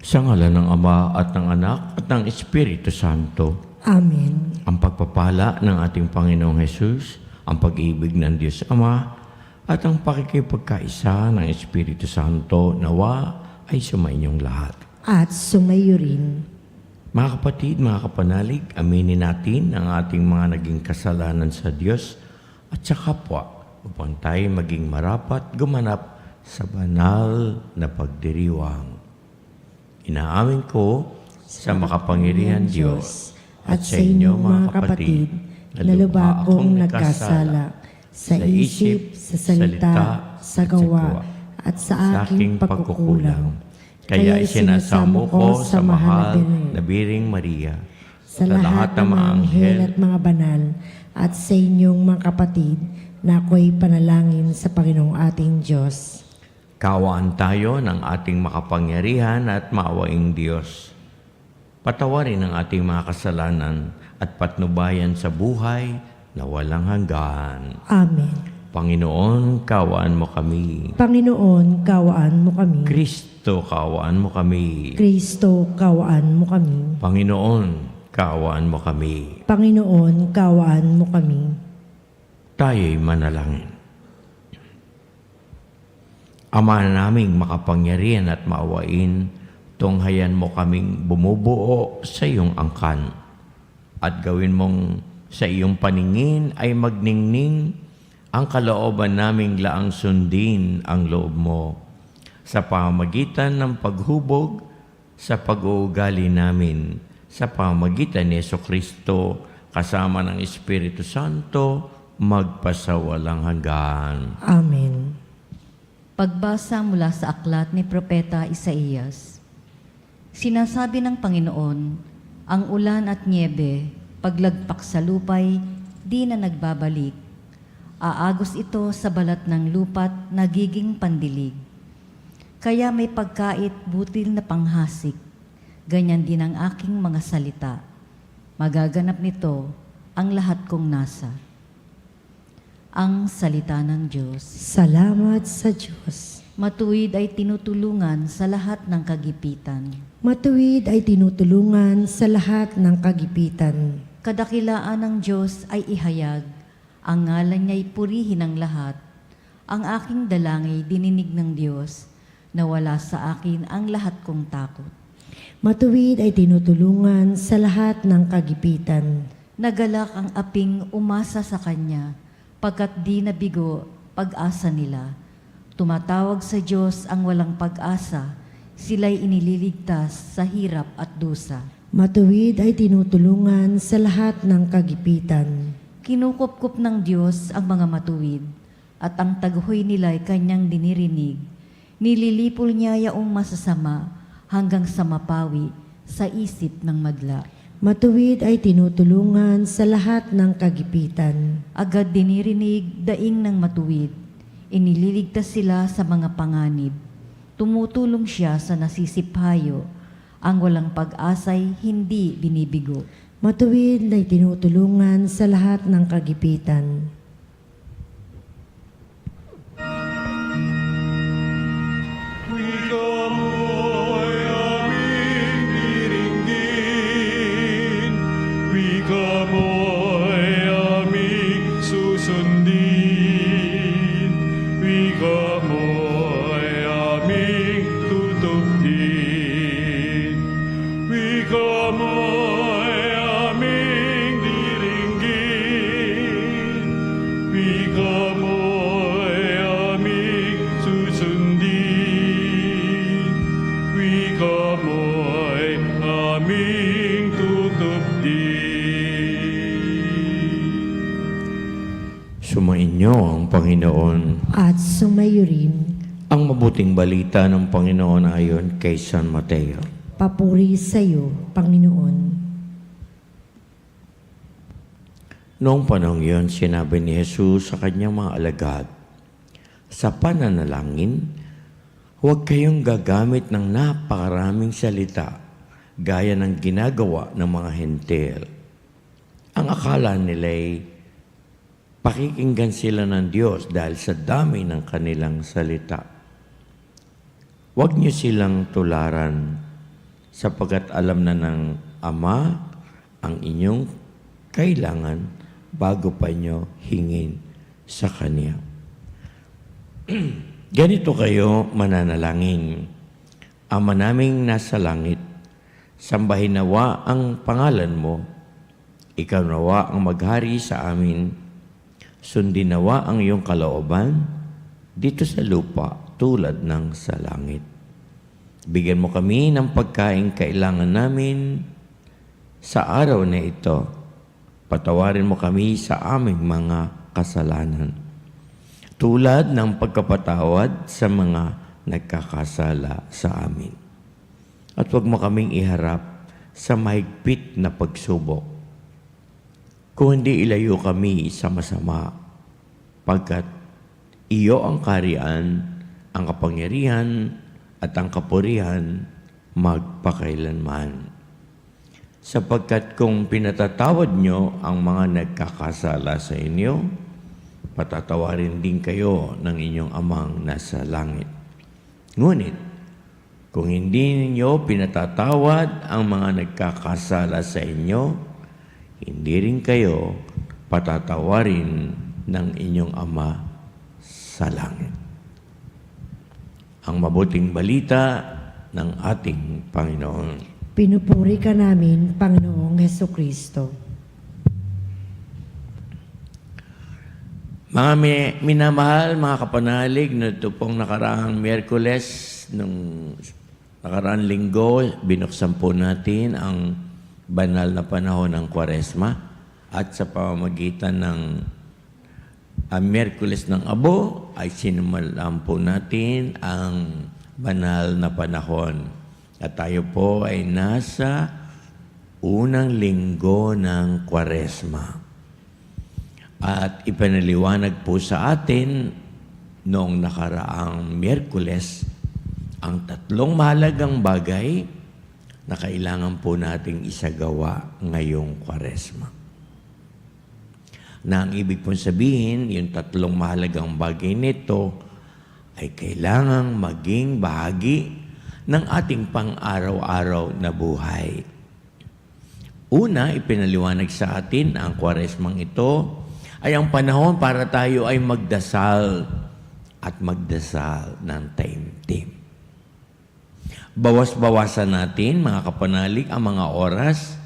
Sa ngalan ng Ama at ng Anak at ng Espiritu Santo. Amen. Ang pagpapala ng ating Panginoong Hesus, ang pag-ibig ng Diyos Ama, at ang pakikipagkaisa ng Espiritu Santo nawa ay sumainyong lahat. At sumayo rin. Mga kapatid, mga kapanalig, aminin natin ang ating mga naging kasalanan sa Diyos at sa kapwa upang tayo maging marapat gumanap sa banal na pagdiriwang. Inaamin ko sa makapangyarihan Diyos at sa inyo mga kapatid na lubha akong nagkasala sa isip, sa salita, sa gawa, at sa aking pagkukulang. Kaya isinasamo ko sa mahal na Biring Maria, sa lahat ng mga anghel at mga banal, at sa inyong mga kapatid na ako'y panalangin sa Panginoong ating Diyos. Kaawaan tayo ng ating makapangyarihan at maawaing Diyos. Patawarin ang ating mga kasalanan at patnubayan sa buhay na walang hanggan. Amen. Panginoon, kaawaan mo kami. Panginoon, kaawaan mo kami. Kristo, kaawaan mo kami. Kristo, kaawaan mo kami. Panginoon, kaawaan mo kami. Panginoon, kaawaan mo kami. Tayo'y manalangin. Ama naming makapangyarihan at maawain, tunghayan mo kaming bumubuo sa iyong angkan. At gawin mong sa iyong paningin ay magningning ang kalooban naming laang sundin ang loob mo. Sa pamamagitan ng paghubog sa pag-uugali namin, sa pamamagitan ni Jesucristo kasama ng Espiritu Santo, magpasawalang hanggan. Amen. Pagbasa mula sa aklat ni Propeta Isaías. Sinasabi ng Panginoon, ang ulan at niebe, paglagpak sa lupay, di na nagbabalik. Aagos ito sa balat ng lupa't nagiging pandilig. Kaya may pagkait butil na panghasik, ganyan din ang aking mga salita. Magaganap nito ang lahat kong nasa. Ang salita ng Diyos. Salamat sa Diyos. Matuwid ay tinutulungan sa lahat ng kagipitan. Matuwid ay tinutulungan sa lahat ng kagipitan. Kadakilaan ng Diyos ay ihayag. Ang ngalan niya'y purihin ng lahat. Ang aking dalangay dininig ng Diyos, na wala sa akin ang lahat kong takot. Matuwid ay tinutulungan sa lahat ng kagipitan. Nagalak ang aping umasa sa Kanya, pagkat di nabigo pag-asa nila. Tumatawag sa Diyos ang walang pag-asa, sila'y inililigtas sa hirap at dusa. Matuwid ay tinutulungan sa lahat ng kagipitan. Kinukupkup ng Diyos ang mga matuwid, at ang taghoy nila'y Kanyang dinirinig. Nililipol niya yaong masasama hanggang sa mapawi sa isip ng madla. Matuwid ay tinutulungan sa lahat ng kagipitan. Agad dinirinig daing ng matuwid. Inililigtas sila sa mga panganib. Tumutulong siya sa nasisiphayo. Ang walang pag-asa'y hindi binibigo. Matuwid ay tinutulungan sa lahat ng kagipitan. Sumainyo ang Panginoon. At sumayo rin. Ang mabuting balita ng Panginoon ayon kay San Mateo. Papuri sa iyo, Panginoon. Noong panahon iyon, sinabi ni Jesus sa kanyang mga alagad, sa pananalangin, huwag kayong gagamit ng napakaraming salita gaya ng ginagawa ng mga hentil. Ang akala nila'y pakikinggan sila ng Diyos dahil sa dami ng kanilang salita. Huwag niyo silang tularan sapagkat alam na ng Ama ang inyong kailangan bago pa nyo hingin sa Kanya. Ganito kayo mananalangin. Ama naming nasa langit, sambahin nawa ang pangalan mo. Ikaw nawa ang maghari sa amin. Sundin nawa ang iyong kalooban dito sa lupa tulad ng sa langit. Bigyan mo kami ng pagkain kailangan namin sa araw na ito. Patawarin mo kami sa aming mga kasalanan, tulad ng pagkapatawad sa mga nagkakasala sa amin. At huwag mo kaming iharap sa mahigpit na pagsubok, kung hindi ilayo kami sa masama, pagkat iyo ang kaharian, ang kapangyarihan, at ang kapurihan magpakailanman. Sapagkat kung pinatatawad nyo ang mga nagkakasala sa inyo, patatawarin din kayo ng inyong amang nasa langit. Ngunit, kung hindi ninyo pinatatawad ang mga nagkakasala sa inyo, hindi rin kayo patatawarin ng inyong Ama sa langit. Ang mabuting balita ng ating Panginoon. Pinupuri ka namin, Panginoong Hesukristo. Mga minamahal, mga kapanalig, ito pong nakaraang Miyerkules, nung nakaraang linggo, binuksan po natin ang banal na panahon ng Kwaresma at sa pamamagitan ng Miyerkules ng Abo ay sinumalaan po natin ang banal na panahon. At tayo po ay nasa unang linggo ng Kwaresma. At ipinaliwanag po sa atin noong nakaraang Miyerkules ang tatlong mahalagang bagay na kailangan po nating isagawa ngayong Kwaresma. Na ang ibig pong sabihin, yung tatlong mahalagang bagay nito ay kailangang maging bahagi ng ating pang-araw-araw na buhay. Una, ipinaliwanag sa atin ang Kwaresmang ito ay ang panahon para tayo ay magdasal at magdasal ng taimtim. Bawas-bawasan natin, mga kapanalig, ang mga oras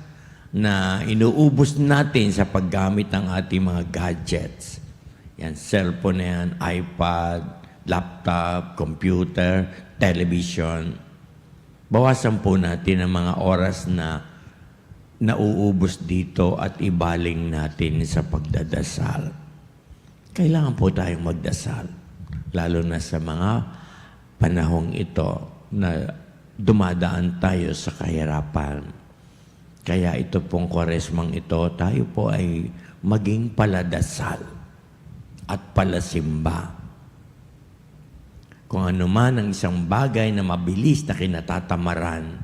na inuubos natin sa paggamit ng ating mga gadgets. Yan, cellphone na yan, iPad, laptop, computer, television. Bawasan po natin ang mga oras na nauubos dito at ibaling natin sa pagdadasal. Kailangan po tayong magdasal, lalo na sa mga panahong ito na dumadaan tayo sa kahirapan. Kaya ito pong Kwaresmang ito, tayo po ay maging paladasal at palasimba. Kung ano man ang isang bagay na mabilis na kinatatamaran,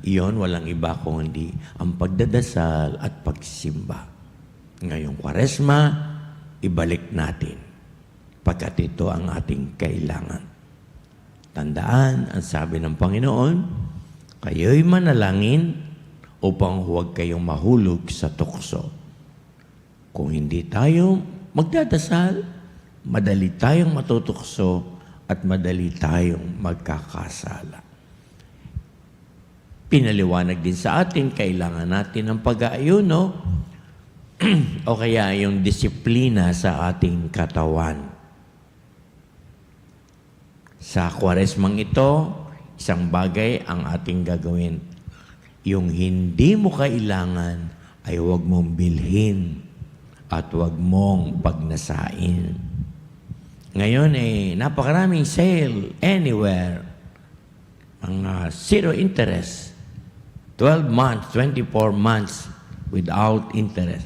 iyon walang iba kundi ang pagdadasal at pagsimba. Ngayong Kwaresma, ibalik natin, pagkat ito ang ating kailangan. Tandaan, ang sabi ng Panginoon, kayo'y manalangin upang huwag kayong mahulog sa tukso. Kung hindi tayo magdadasal, madali tayong matutukso at madali tayong magkakasala. Pinaliwanag din sa atin, kailangan natin ng pag-aayuno o kaya yung disiplina sa ating katawan. Sa Kwaresmang ito, isang bagay ang ating gagawin. Yung hindi mo kailangan ay huwag mong bilhin at huwag mong pagnasain. Ngayon napakaraming sale anywhere. Mga zero interest. 12 months, 24 months without interest.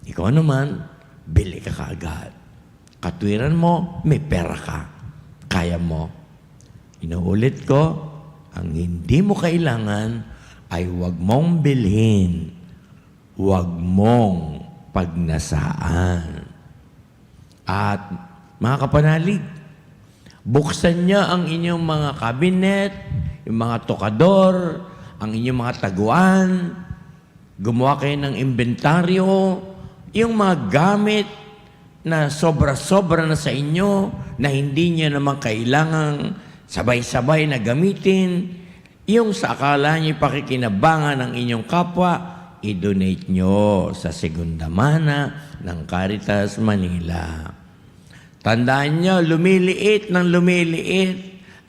Ikaw naman, bili ka kaagad. Katwiran mo, may pera ka. Kaya mo. Inuulit ko, ang hindi mo kailangan ay huwag mong bilhin, huwag mong pagnasaan. At mga kapanalig, buksan niya ang inyong mga kabinet, yung mga tokador, ang inyong mga taguan, gumawa kayo ng inventaryo, yung mga gamit na sobra-sobra na sa inyo, na hindi nyo naman kailangang sabay-sabay na gamitin, yung sa akala nyo pakikinabangan ng inyong kapwa, i-donate nyo sa Segunda Mana ng Caritas Manila. Tandaan nyo, lumiliit ng lumiliit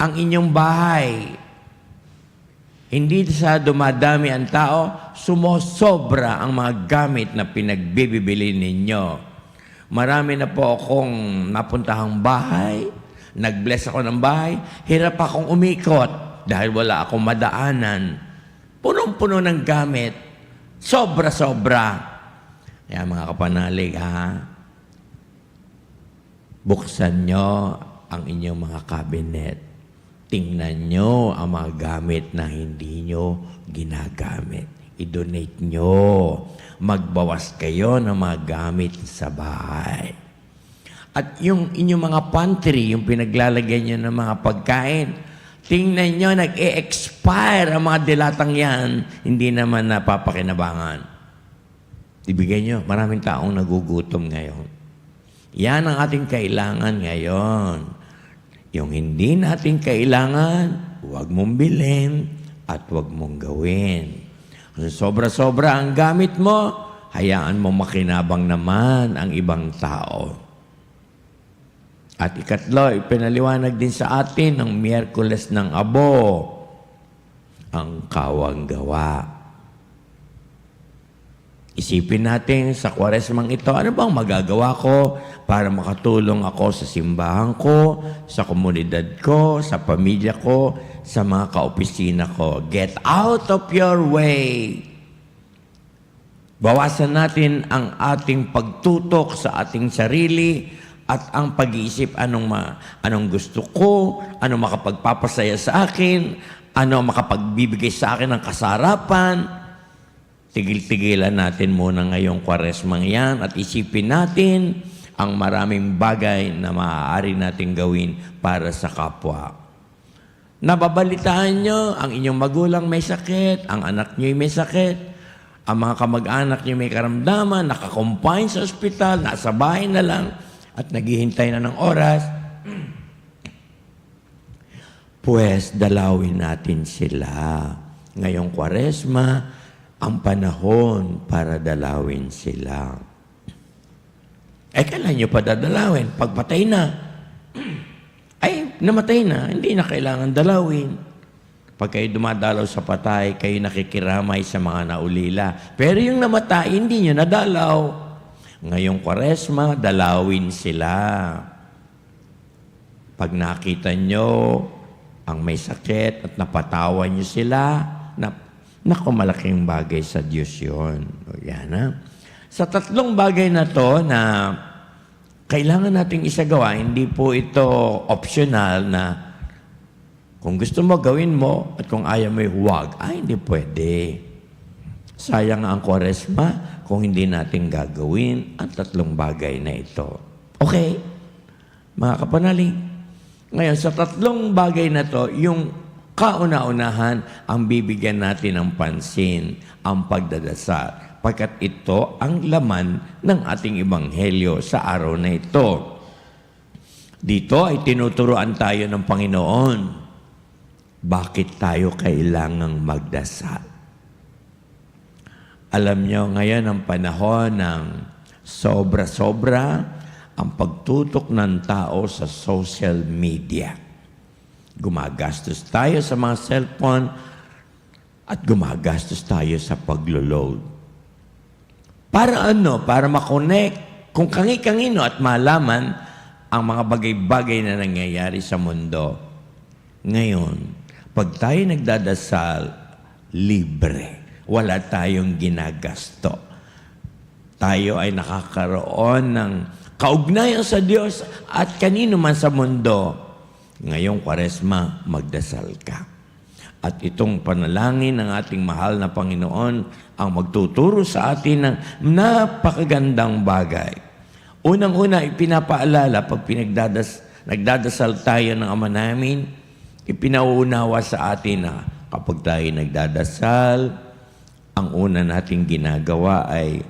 ang inyong bahay. Hindi sa dumadami ang tao, sumosobra ang mga gamit na pinagbibili ninyo. Marami na po akong napuntahang bahay, nag-bless ako ng bahay, hirap akong umikot dahil wala akong madaanan. Punong-puno ng gamit, sobra-sobra. Kaya mga kapanalig, buksan nyo ang inyong mga cabinet. Tingnan nyo ang mga gamit na hindi nyo ginagamit. I-donate nyo. Magbawas kayo ng mga gamit sa bahay. At yung inyong mga pantry, yung pinaglalagay nyo ng mga pagkain, tingnan nyo, nag-e-expire ang mga dilatang yan, hindi naman napapakinabangan. Ibigay nyo, maraming taong nagugutom ngayon. Yan ang ating kailangan ngayon. Yung hindi natin kailangan, huwag mong bilhin at huwag mong gawin. Kung sobra-sobra ang gamit mo, hayaan mo makinabang naman ang ibang tao. At ikatlo, ipinaliwanag din sa atin ng Miyerkules ng Abo, ang kawang gawa. Isipin natin sa Kwaresmang ito, ano bang magagawa ko para makatulong ako sa simbahan ko, sa komunidad ko, sa pamilya ko, sa mga kaopisina ko. Get out of your way. Bawasan natin ang ating pagtutok sa ating sarili at ang pag-iisip anong gusto ko, ano makapagpapasaya sa akin, ano makapagbibigay sa akin ng kasarapan. Tigil-tigilan natin muna ngayong Kwaresmang yan at isipin natin ang maraming bagay na maaari natin gawin para sa kapwa. Nababalitaan nyo, ang inyong magulang may sakit, ang anak nyo may sakit, ang mga kamag-anak nyo may karamdaman, nakakumpine sa ospital, nasa bahay na lang, at naghihintay na ng oras. Pues, dalawin natin sila. Ngayong Kwaresma, ang panahon para dalawin sila. Kailan nyo pa dadalawin? Pagpatay na. Namatay na. Hindi na kailangan dalawin. Pag kayo dumadalaw sa patay, kayo nakikiramay sa mga naulila. Pero yung namatay, hindi nyo nadalaw. Ngayong Kwaresma, dalawin sila. Pag nakita nyo ang may sakit at napatawan nyo sila, naku, malaking bagay sa Diyos yun. O yan, Sa tatlong bagay na to na kailangan nating isagawa, hindi po ito optional na kung gusto mo, gawin mo, at kung ayaw mo, huwag. Hindi pwede. Sayang ang Kwaresma kung hindi natin gagawin ang tatlong bagay na ito. Okay? Mga kapanalig. Ngayon, sa tatlong bagay na to, yung kauna-unahan ang bibigyan natin ng pansin, ang pagdadasal, pagkat ito ang laman ng ating ebanghelyo sa araw na ito. Dito ay tinuturuan tayo ng Panginoon, bakit tayo kailangang magdasal. Alam nyo, ngayon ang panahon ng sobra-sobra ang pagtutok ng tao sa social media. Gumagastos tayo sa mga cellphone at gumagastos tayo sa paglo-load. Para ano? Para makonect kung kangi-kangino at malaman ang mga bagay-bagay na nangyayari sa mundo. Ngayon, pag tayo nagdadasal, libre. Wala tayong ginagasto. Tayo ay nakakaroon ng kaugnayan sa Diyos at kanino man sa mundo. Ngayong Kwaresma, magdasal ka. At itong panalangin ng ating mahal na Panginoon ang magtuturo sa atin ng napakagandang bagay. Unang-una, ipinapaalala pag nagdadasal tayo ng Ama namin, ipinauunawa sa atin na Kapag tayo nagdadasal, ang una nating ginagawa ay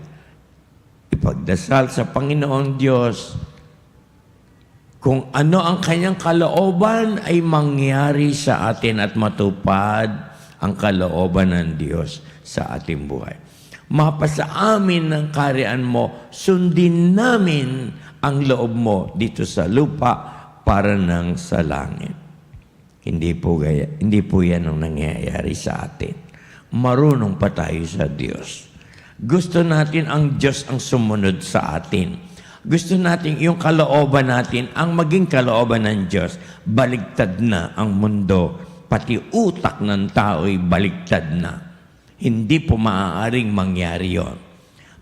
ipagdasal sa Panginoong Diyos kung ano ang kanyang kalooban ay mangyari sa atin at matupad ang kalooban ng Diyos sa ating buhay. Mapasa amin ng karian mo, sundin namin ang loob mo dito sa lupa para nang sa langit. Hindi po yan ang nangyayari sa atin. Marunong pa tayo sa Diyos. Gusto natin ang Diyos ang sumunod sa atin. Gusto natin yung kalooban natin, ang maging kalooban ng Diyos. Baligtad na ang mundo. Pati utak ng tao ay baligtad na. Hindi po maaaring mangyari yon.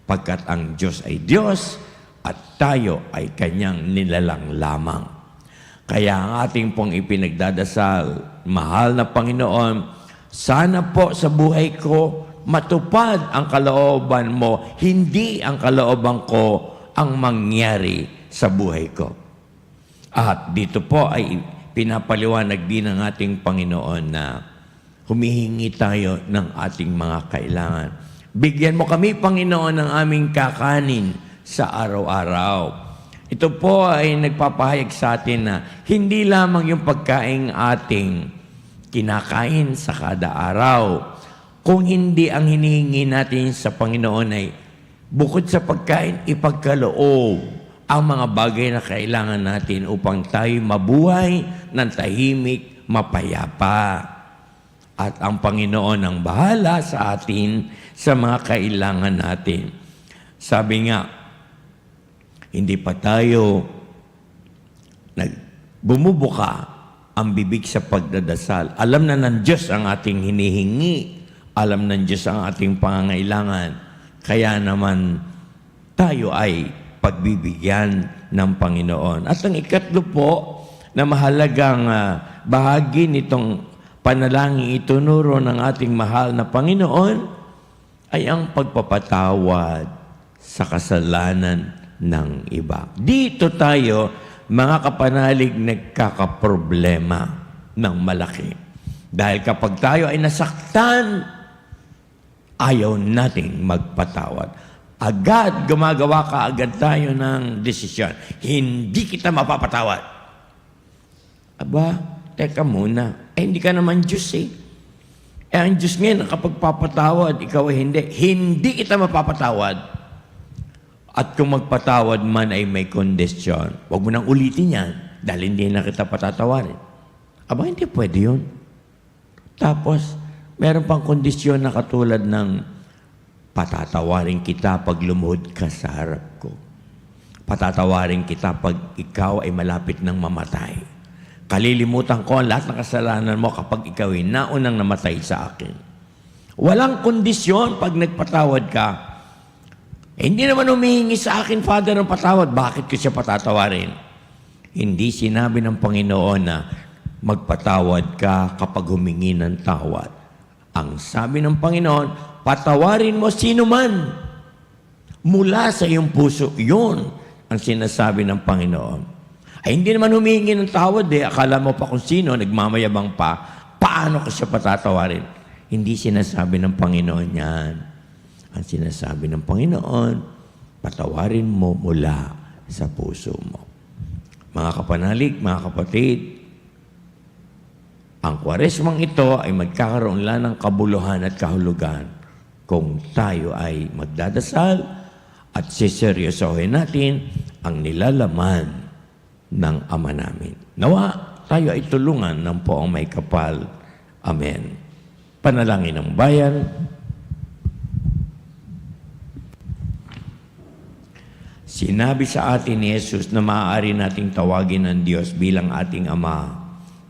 Pagkat ang Diyos ay Diyos at tayo ay kanyang nilalang lamang. Kaya ang ating pong ipinagdadasal, mahal na Panginoon, sana po sa buhay ko matupad ang kalooban mo, hindi ang kalooban ko ang mangyari sa buhay ko. At dito po ay pinapaliwanag din ng ating Panginoon na humihingi tayo ng ating mga kailangan. Bigyan mo kami, Panginoon, ng aming kakanin sa araw-araw. Ito po ay nagpapahayag sa atin na hindi lamang yung pagkain ating kinakain sa kada araw, kung hindi ang hinihingi natin sa Panginoon ay bukod sa pagkain, ipagkaloob ang mga bagay na kailangan natin upang tayo mabuhay ng tahimik, mapayapa. At ang Panginoon ang bahala sa atin sa mga kailangan natin. Sabi nga, hindi pa tayo bumubuka ang bibig sa pagdadasal. Alam na ng Diyos ang ating hinihingi. Alam ng Diyos ang ating pangangailangan. Kaya naman tayo ay pagbibigyan ng Panginoon. At ang ikatlo po na mahalagang bahagi nitong panalangin itunuro ng ating mahal na Panginoon ay ang pagpapatawad sa kasalanan ng iba. Dito tayo, mga kapanalig, nagkakaproblema ng malaki. Dahil kapag tayo ay nasaktan, ayaw nating magpatawad. Agad, gumagawa ka agad tayo ng desisyon. Hindi kita mapapatawad. Aba, teka muna. Hindi ka naman Diyos eh. Ang Diyos ngayon, kapag papatawad, ikaw ay hindi. Hindi kita mapapatawad. At kung magpatawad man ay may kondisyon, huwag mo nang ulitin yan dahil hindi na kita patatawarin. Aba, hindi pwede yun. Tapos, meron pang kondisyon na katulad ng patatawarin kita pag lumuhod ka sa harap ko. Patatawarin kita pag ikaw ay malapit ng mamatay. Kalilimutan ko ang lahat ng kasalanan mo kapag ikaw ay naunang namatay sa akin. Walang kondisyon pag nagpatawad ka. Hindi naman humihingi sa akin, Father, ng patawad. Bakit ko siya patatawarin? Hindi sinabi ng Panginoon na magpatawad ka kapag humingi ng tawad. Ang sabi ng Panginoon, patawarin mo sino man. Mula sa iyong puso, yun ang sinasabi ng Panginoon. Ay hindi naman humihingi ng tawad eh. Akala mo pa kung sino, nagmamayabang pa. Paano ko siya patatawarin? Hindi sinasabi ng Panginoon yan. Ang sinasabi ng Panginoon, patawarin mo mula sa puso mo. Mga kapanalig, mga kapatid, ang Kwaresmang ito ay magkakaroon lang ng kabuluhan at kahulugan kung tayo ay magdadasal at siseryosohin natin ang nilalaman ng Ama namin. Nawa, tayo ay tulungan ng Poong May Kapal. Amen. Panalangin ng bayan. Sinabi sa atin ni Jesus na maaari nating tawagin ng Diyos bilang ating Ama.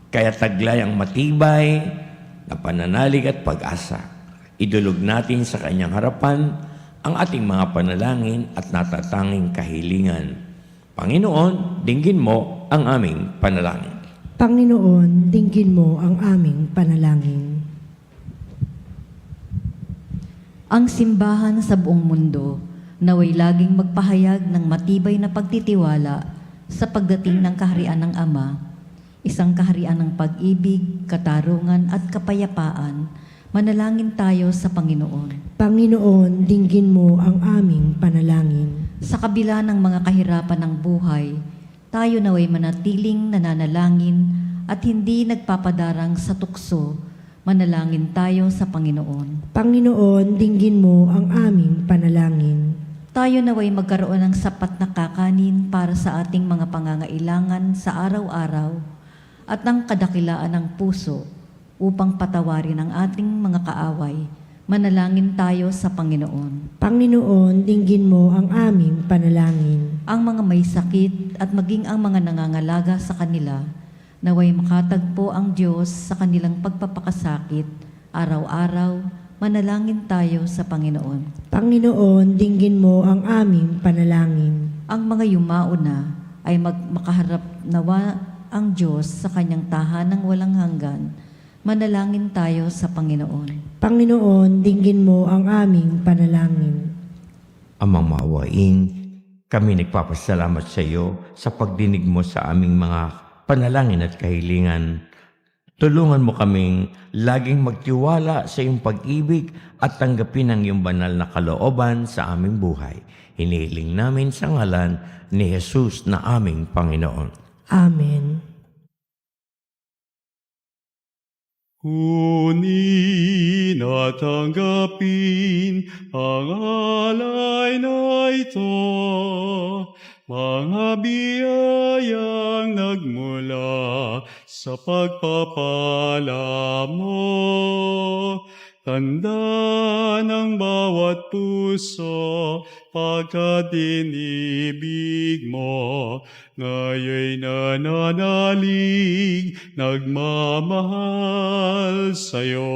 Kaya taglay ang matibay na pananalig at pag-asa. Idulog natin sa Kanyang harapan ang ating mga panalangin at natatanging kahilingan. Panginoon, dinggin mo ang aming panalangin. Panginoon, dinggin mo ang aming panalangin. Ang simbahan sa buong mundo naway laging magpahayag ng matibay na pagtitiwala sa pagdating ng kaharian ng Ama. isang kaharian ng pag-ibig, katarungan at kapayapaan. Manalangin tayo sa Panginoon. Panginoon, dinggin mo ang aming panalangin. Sa kabila ng mga kahirapan ng buhay, tayo naway manatiling nananalangin at hindi nagpapadarang sa tukso. Manalangin tayo sa Panginoon. Panginoon, dinggin mo ang aming panalangin. Tayo naway magkaroon ng sapat na kakanin para sa ating mga pangangailangan sa araw-araw at ng kadakilaan ng puso upang patawarin ang ating mga kaaway. Manalangin tayo sa Panginoon. Panginoon, dinggin mo ang aming panalangin. Ang mga may sakit at maging ang mga nangangalaga sa kanila, naway makatagpo ang Diyos sa kanilang pagpapakasakit araw-araw. Manalangin tayo sa Panginoon. Panginoon, dinggin mo ang aming panalangin. Ang mga yumao na ay makaharap nawa ang Diyos sa kanyang tahanang walang hanggan. Manalangin tayo sa Panginoon. Panginoon, dinggin mo ang aming panalangin. Amang maawain, kami nagpapasalamat sa iyo sa pagdinig mo sa aming mga panalangin at kahilingan. Tulungan mo kaming laging magtiwala sa iyong pag-ibig at tanggapin ang iyong banal na kalooban sa aming buhay. Hinihiling namin sa ngalan ni Jesus na aming Panginoon. Amen. Kunin at tanggapin ang alay na ito, mga biyayang nagmula sa pagpapala mo. Tanda ng bawat puso pagkat inibig mo, ngayon nananalig, nagmamahal sa'yo.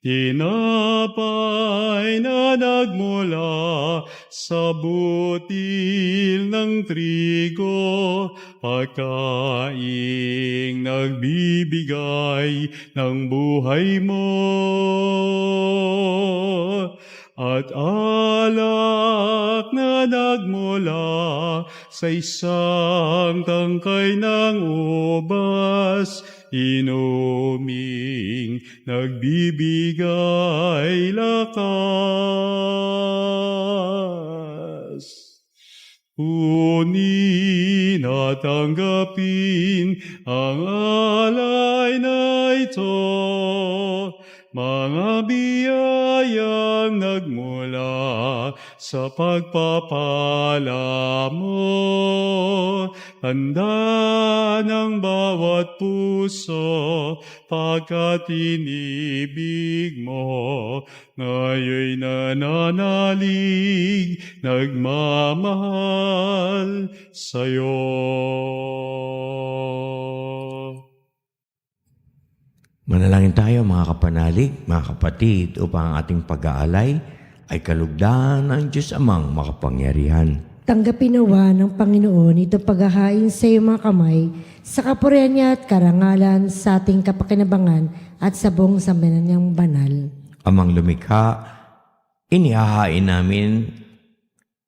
Tinapay na nagmula sa butil ng trigo, pagkaing nagbibigay ng buhay mo. At alak na nagmula sa isang tangkay ng ubas, inuming nagbibigay lakas. Kunin at tanggapin ang alay na ito, mga biyayang nagmula sa pagpapala mo. Tanda ng bawat puso pagkat inibig mo, ngayon nananalig, nagmamahal sa'yo. Manalangin tayo mga kapanalig, mga kapatid, upang ang ating pag-aalay ay kalugdan ng Diyos Amang makapangyarihan. Tanggapin nawa ng Panginoon ito paghahain sa iyong mga kamay, sa kapurihan niya at karangalan, sa ating kapakinabangan at sa buong sambayanan niyang banal. Amang lumikha, inihahain namin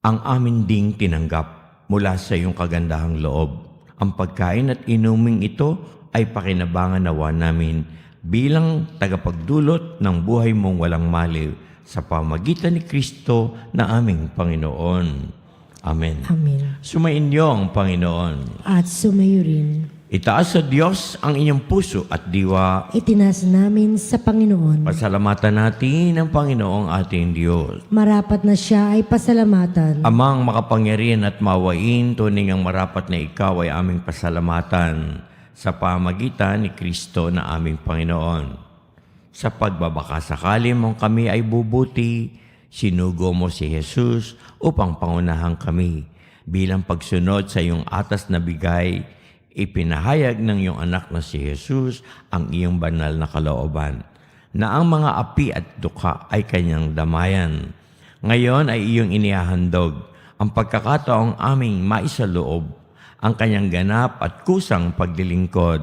ang amin ding tinanggap mula sa iyong kagandahang loob. Ang pagkain at inuming ito ay pakinabangan nawa namin bilang tagapagdulot ng buhay mong walang maliw sa pamagitan ni Kristo na aming Panginoon. Amen. Amen. Sumainyo ang Panginoon. At sumayo rin. Itaas sa Diyos ang inyong puso at diwa. Itinas namin sa Panginoon. Pasalamatan natin ang Panginoong ating Diyos. Marapat na siya ay pasalamatan. Amang makapangyarihan at mawain, tuning ang marapat na ikaw ay aming pasalamatan sa pamagitan ni Kristo na aming Panginoon. Sa pagbabakasakali mong kami ay bubuti, sinugo mo si Jesus upang pangunahan kami. Bilang pagsunod sa iyong atas na bigay, ipinahayag ng iyong anak na si Jesus ang iyong banal na kalooban, na ang mga api at duka ay kanyang damayan. Ngayon ay iyong inihahandog ang pagkakataong aming maisaloob, ang kanyang ganap at kusang paglilingkod,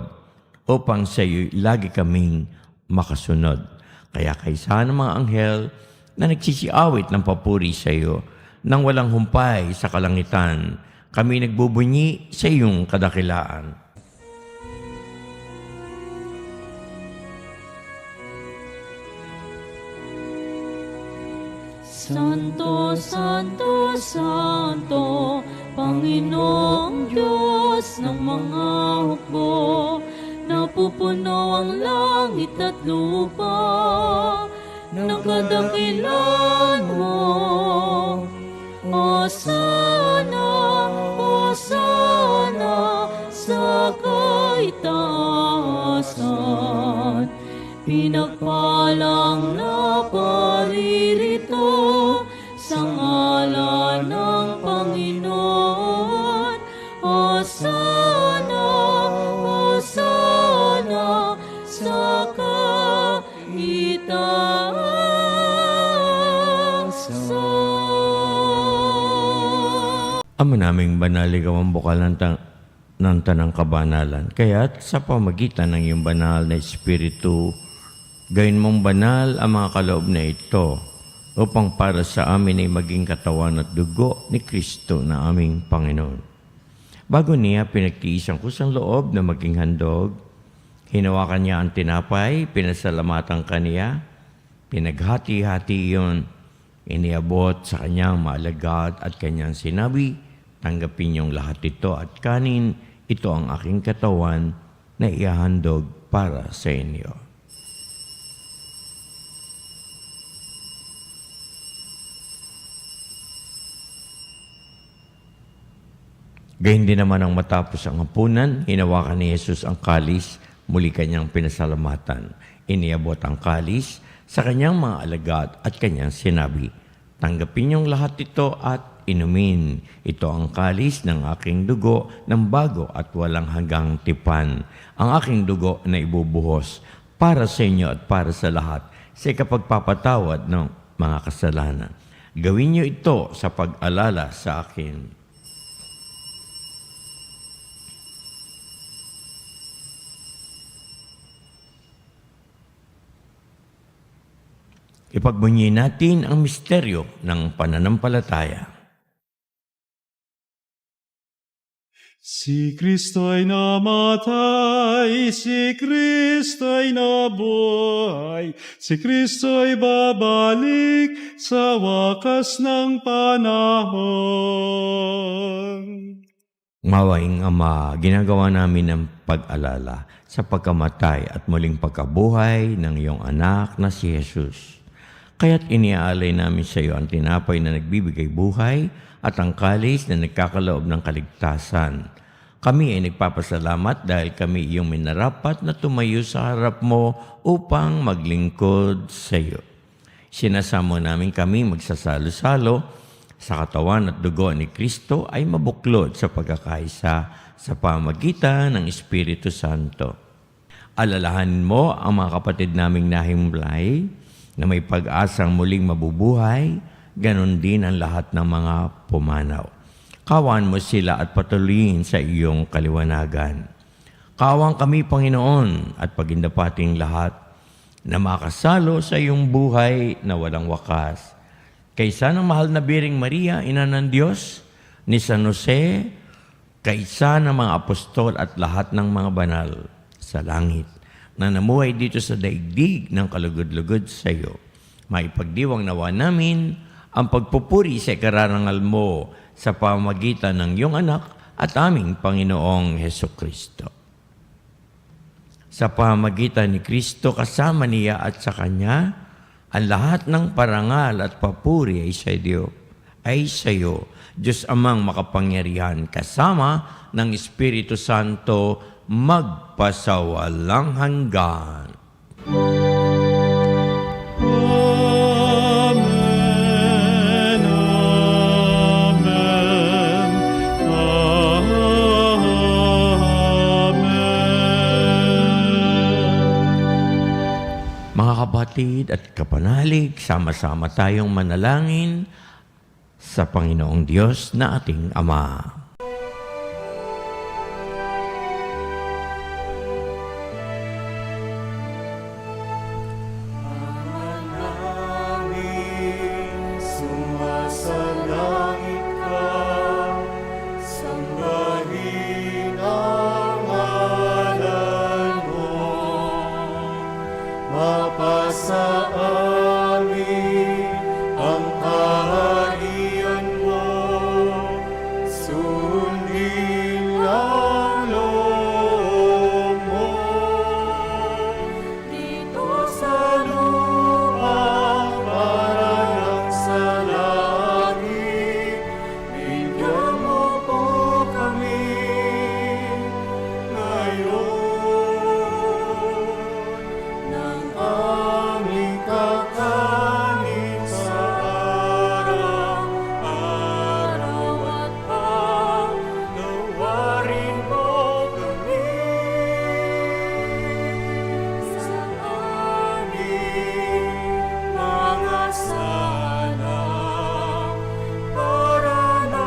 upang sa iyo lagi kaming makasunod. Kaya kaysa ng mga anghel na nagsisiawit ng papuri sa iyo, nang walang humpay sa kalangitan, Kami nagbubunyi sa iyong kadakilaan. Santo, Santo, Santo, Panginoong Diyos ng mga hukbo, napupuno ang langit at lupa ng kadakilan mo. Hosana, Hosana sa kaitaasan. Pinagpalang na paririto sa ngalan ng Panginoon. Hosana, Hosana sa kaitaasan. Ama naming banal, ikaw ang bukal ng tanang kabanalan. Kaya't sa pamagitan ng iyong banal na Espiritu, gawin mong banal ang mga kaloob na ito upang para sa amin ay maging katawan at dugo ni Kristo na aming Panginoon. Bago niya pinagtiis ang kusang loob na maging handog, hinawakan niya ang tinapay, pinasalamatan kaniya, pinaghati-hati iyon, iniabot sa kanyang maalagad at kanyang sinabi, tanggapin niyong lahat ito at kanin, ito ang aking katawan na ihahandog para sa inyo. Gayun din naman ang matapos ang hapunan, hinawakan ni Jesus ang kalis, muli kanyang pinasalamatan. Iniabot ang kalis sa kanyang mga alagad at kanyang sinabi, tanggapin niyong lahat ito at inumin. Ito ang kalis ng aking dugo ng bago at walang hanggang tipan. Ang aking dugo na ibubuhos para sa inyo at para sa lahat sa ikapagpapatawad ng mga kasalanan. Gawin niyo ito sa pag-alala sa akin. Ipagbunyi natin ang misteryo ng pananampalataya. Si Kristo ay namatay, si Kristo ay nabuhay, si Kristo ay babalik sa wakas ng panahon. Mawaing Ama, ginagawa namin ang pag-alala sa pagkamatay at muling pagkabuhay ng iyong anak na si Jesus. Kaya't iniaalay namin sa iyo ang tinapay na nagbibigay buhay at ang kalis na nagkakaloob ng kaligtasan. Kami ay nagpapasalamat dahil kami iyong minarapat na tumayo sa harap mo upang maglingkod sa iyo. Sinasamo namin kami magsasalo-salo sa katawan at dugo ni Kristo ay mabuklod sa pagkakaisa sa pamagitan ng Espiritu Santo. Alalahanin mo ang mga kapatid naming nahimlay na may pag-asang muling mabubuhay, ganon din ang lahat ng mga pumanaw. Kawan mo sila at patuloyin sa iyong kaliwanagan. Kawan kami, Panginoon, at pagindapating lahat na makasalo sa iyong buhay na walang wakas. Kaysa ng mahal na Biring Maria, Ina ng Diyos, ni San Jose, kaysa ng mga apostol at lahat ng mga banal sa langit, na namuhay dito sa daigdig ng kalugod-lugod sa iyo. Maipagdiwang nawa namin ang pagpupuri sa ikararangal mo sa pamagitan ng iyong anak at aming Panginoong Hesukristo. Sa pamagitan ni Kristo kasama niya at sa Kanya, ang lahat ng parangal at papuri ay sa iyo, Diyos Amang makapangyarihan, kasama ng Espiritu Santo, magpasawalang hanggan. Amen, amen, amen. Mga kapatid at kapanalig, sama-sama tayong manalangin sa Panginoong Diyos na ating Ama. Sumasalangit ka sa mapasa amin ang kaharian mo. Sundin ang loob mo dito sa lupa para lang sa langit. Bigyan mo po kami ngayon ng aming kakanin sa araw-araw at pagnawarin mo kami sa aming mga sala para na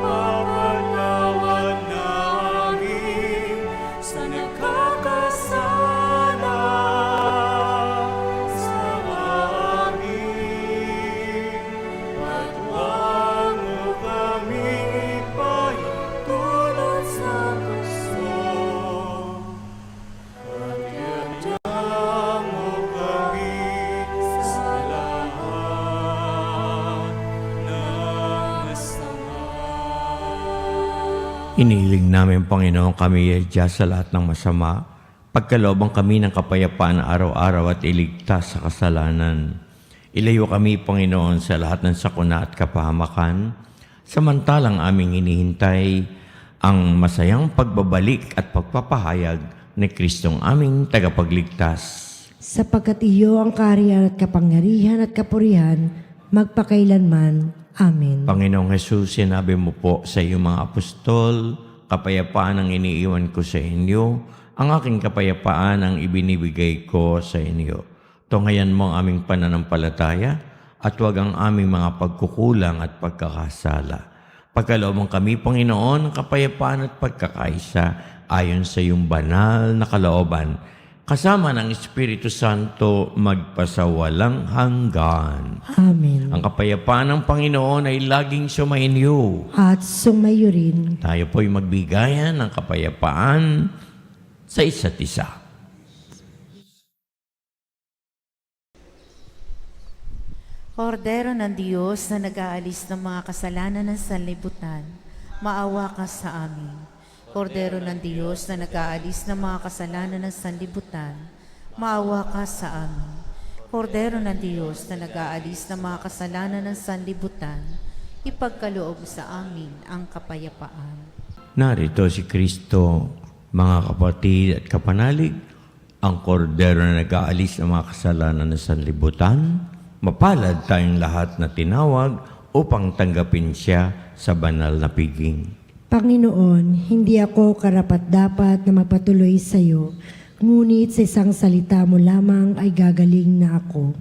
pagpapatawad namin sa nagkakasala sa amin. At huwag mo kaming ipahintulot sa gusto, at iadya mo kami sa lahat ng masama. Iniling namin, Panginoon, kami iadya sa lahat ng masama. Pagkalooban kami ng kapayapaan araw-araw at iligtas sa kasalanan. Ilayo kami, Panginoon, sa lahat ng sakuna at kapahamakan, samantalang aming hinihintay ang masayang pagbabalik at pagpapahayag ni Kristong aming tagapagligtas. Sapagkat iyo ang kaharian at kapangyarihan at kapurihan, magpakailanman. Amen. Panginoong Jesus, sinabi mo po sa iyong mga apostol, kapayapaan ang iniiwan ko sa inyo, ang aking kapayapaan ang ibinibigay ko sa inyo. Tunghayan mo ang aming pananampalataya at huwag ang aming mga pagkukulang at pagkakasala. Pagkalooban kami, Panginoon, ng kapayapaan at pagkakaisa ayon sa iyong banal na kalooban, kasama ng Espiritu Santo magpasawalang hanggan. Amen. Ang kapayapaan ng Panginoon ay laging sumainyo. At sumayo rin. Tayo po'y magbigayan ng kapayapaan sa isa't isa. Kordero ng Diyos na nag-aalis ng mga kasalanan ng sanlibutan, maawa ka sa amin. Kordero ng Diyos na nag-aalis ng mga kasalanan ng sanlibutan, maawa ka sa amin. Kordero ng Diyos na nag-aalis ng mga kasalanan ng sanlibutan, ipagkaloob sa amin ang kapayapaan. Narito si Kristo, mga kapatid at kapanalig, ang kordero na nag-aalis ng mga kasalanan ng sanlibutan. Mapalad tayong lahat na tinawag upang tanggapin siya sa banal na piging. Panginoon, hindi ako karapat-dapat na magpatuloy sa iyo, ngunit sa isang salita mo lamang ay gagaling na ako.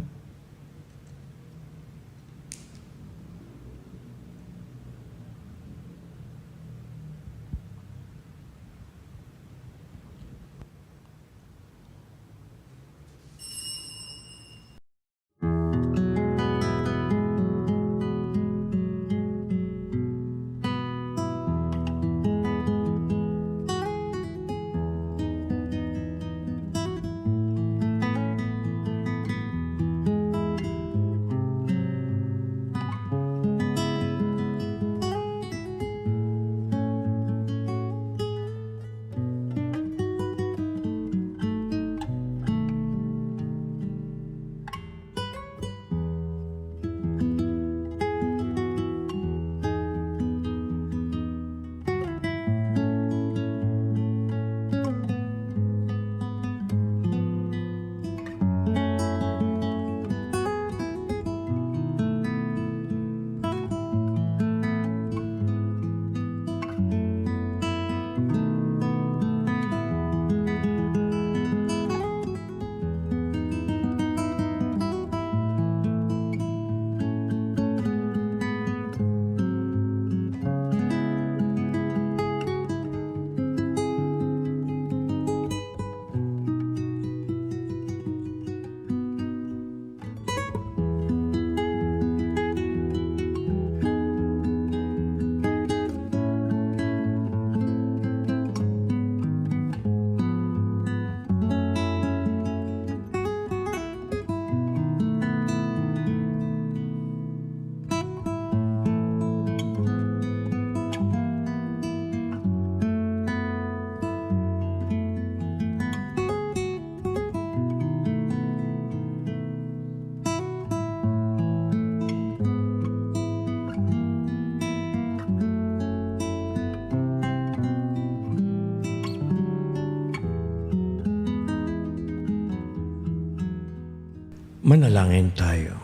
Manalangin tayo.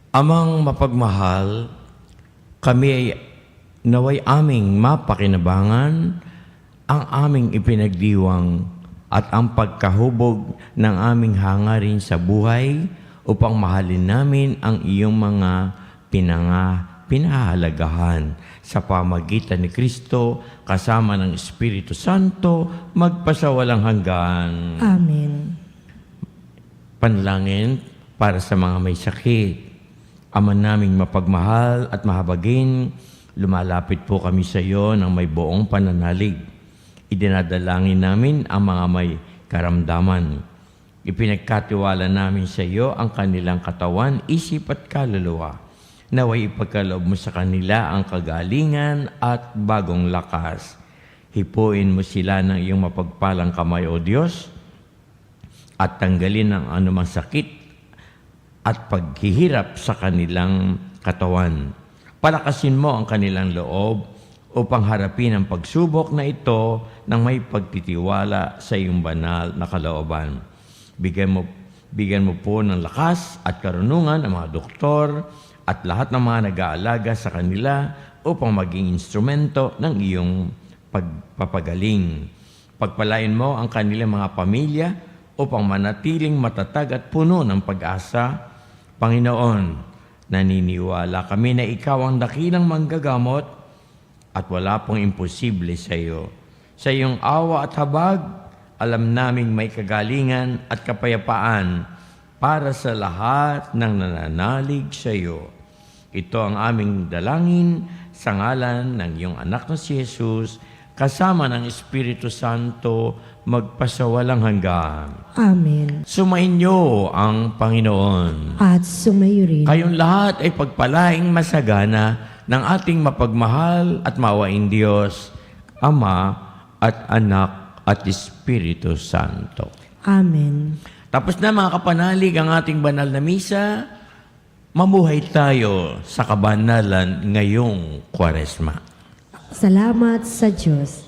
Amang mapagmahal, kami ay naway aming mapakinabangan ang aming ipinagdiwang at ang pagkahubog ng aming hangarin sa buhay upang mahalin namin ang iyong mga pinahahalagahan sa pamagitan ni Kristo kasama ng Espiritu Santo magpasawalang hanggan. Amen. Panalangin para sa mga may sakit. Ama naming mapagmahal at mahabagin, lumalapit po kami sa iyo ng may buong pananalig. Idinadalangin namin ang mga may karamdaman. Ipinagkatiwala namin sa iyo ang kanilang katawan, isip at kaluluwa. Naway ipagkaloob mo sa kanila ang kagalingan at bagong lakas. Hipuin mo sila ng iyong mapagpalang kamay, O Diyos, at tanggalin ang anumang sakit at paghihirap sa kanilang katawan. Palakasin mo ang kanilang loob upang harapin ang pagsubok na ito ng may pagtitiwala sa iyong banal na kalooban. Bigyan mo po ng lakas at karunungan ang mga doktor at lahat ng mga nag-aalaga sa kanila upang maging instrumento ng iyong pagpapagaling. Pagpalain mo ang kanilang mga pamilya upang manatiling matatag at puno ng pag-asa. Panginoon, naniniwala kami na ikaw ang dakilang manggagamot at wala pong imposible sa iyo. Sa iyong awa at habag, alam naming may kagalingan at kapayapaan para sa lahat ng nananalig sa iyo. Ito ang aming dalangin sa ngalan ng iyong anak na si Jesus, kasama ng Espiritu Santo, magpasawalang hanggan. Amen. Sumainyo ang Panginoon. At sumayo rin. Kayong lahat ay pagpalaing masagana ng ating mapagmahal at maawaing Diyos, Ama at Anak at Espiritu Santo. Amen. Tapos na mga kapanalig ang ating banal na misa, mamuhay tayo sa kabanalan ngayong Kwaresma. Salamat sa Diyos.